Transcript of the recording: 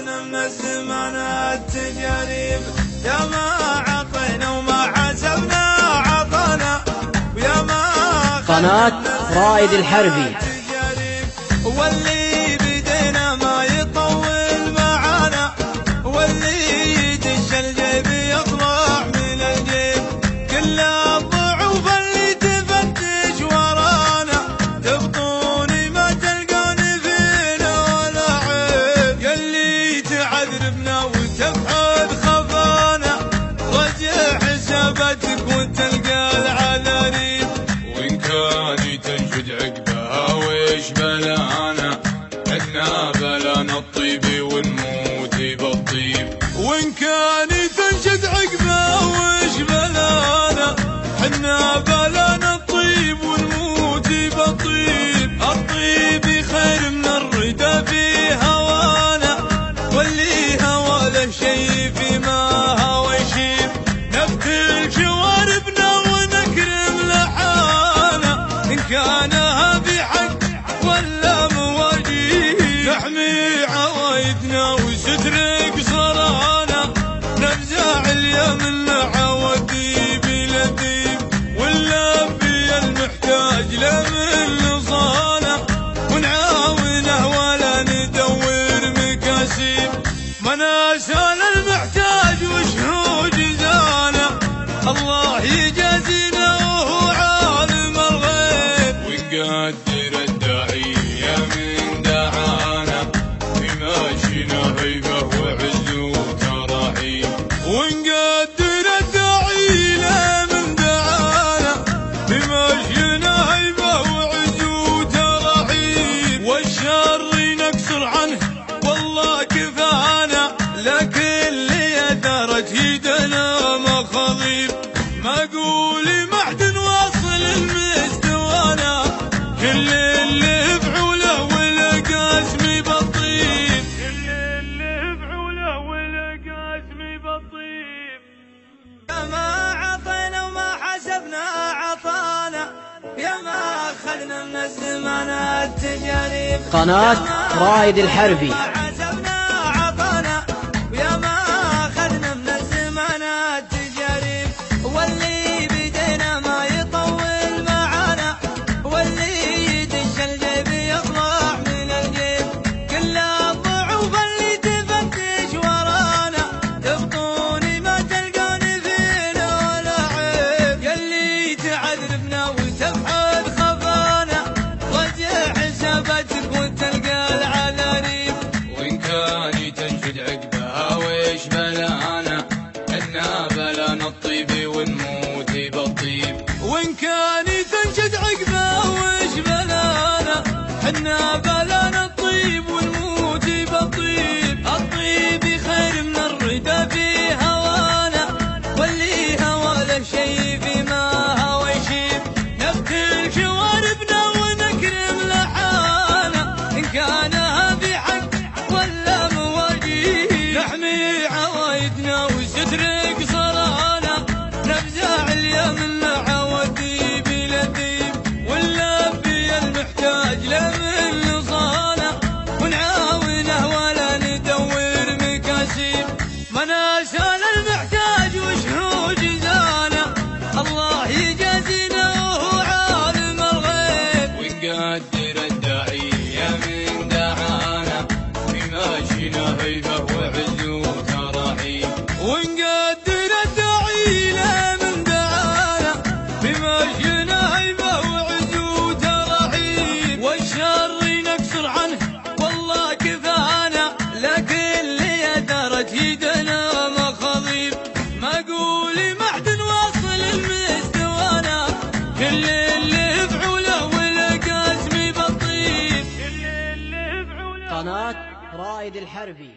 أخذنا من الزمان التجارب، يا ما عطينا وما حسبنا عطانا، ويا ما قناة رائد الحربي. واللي بيدينا ما يطول معانا، واللي يدش الجيب يطلع من الجيب، كل الضعوف اللي تفتش ورانا، تبطوني ما تلقوني فينا ولا عيب، ياللي تعذبنا وتبحث خفانا، رجع حساباتك وتلقى العذاريب، وإن كان تنشد عقبها ويش بلانا، حنا بلانا الطيب ونموت بالطيب، وإن كان تنشد عقبها ويش بلانا، حنا بلانا الطيب ونموت بالطيب، الطيب خير من الردى في هوانا، واللي هوى له شي فيما هوى يشيب، نقتل شواربنا ونكرم لحانا، إن كانها بحق ولا مواجيب، نحمي عوايدنا وستر قصرانا، نفزع اليمن عوديب لذيب، واللبي المحتاج لمن نصانا، ونعاونه ولا ندور مكاسيب، مناسال المحتاج وشهو جزانا، الله يجازينا وهو عالم الغيب، ونقدر الداعية من دعانا، بماشينا هيبة وعز وتراحيب، ونقدر الداعية من دعانا، بماشينا هيبة وعز وتراحيب، والشر نكسر عنه والله كفانا، لكن اللي دارت يدنا مخاضيب، ما قولي محد واصل المستوانا، كل اللي فعوله والقاسم بالطيب، كل اللي فعوله والقاسم بالطيب، يا ما عطينا وما حسبنا عطانا، يا ما أخذنا من الزمان التجارب. قناة رائد الحربي. واللي بيدينا ما يطول معانا، واللي يدش الجيب يطلع من الجيب، كل الضعوف اللي تفتش ورانا، تبطوني ما تلقوني فينا ولا عيب، ياللي تعذبنا وتبحث خفانا، رجع حساباتك وتلقى العذاريب، وإن كان تنشد عقبها ويش بلانا، حنا بلانا الطيب ونموت بالطيب، وإن كان تنشد عقبها ويش بلانا، حنا بلانا الطيب ونموت بالطيب، الطيب خير من الردى في هوانا، واللي هوى له شي فيما هوى يشيب، نقتل شواربنا ونكرم لحانا، إن كانها بحق ولا مواجيب، نحمي عوايدنا وستر قصرانا، نفزع اليمن عوديب لذيب، واللبي المحتاج لمن نصانا، ونعاونه ولا ندور مكاسيب، مناسال المحتاج وشهو جزانا، الله يجازينا وهو عالم الغيب، ونقدر الداعية من دعانا، بماشينا هيبة وعز وتراحيب، ونقدر الداعية من دعانا، بماشينا هيبة وعز وتراحيب، والشر نكسر عنه والله كفانا، لكن اللي دارت يدنا مخاضيب، ما قولي محد واصل المستوانا، كل اللي فعوله والقاسم بالطيب، كل اللي فعوله. قناة رائد الحربي.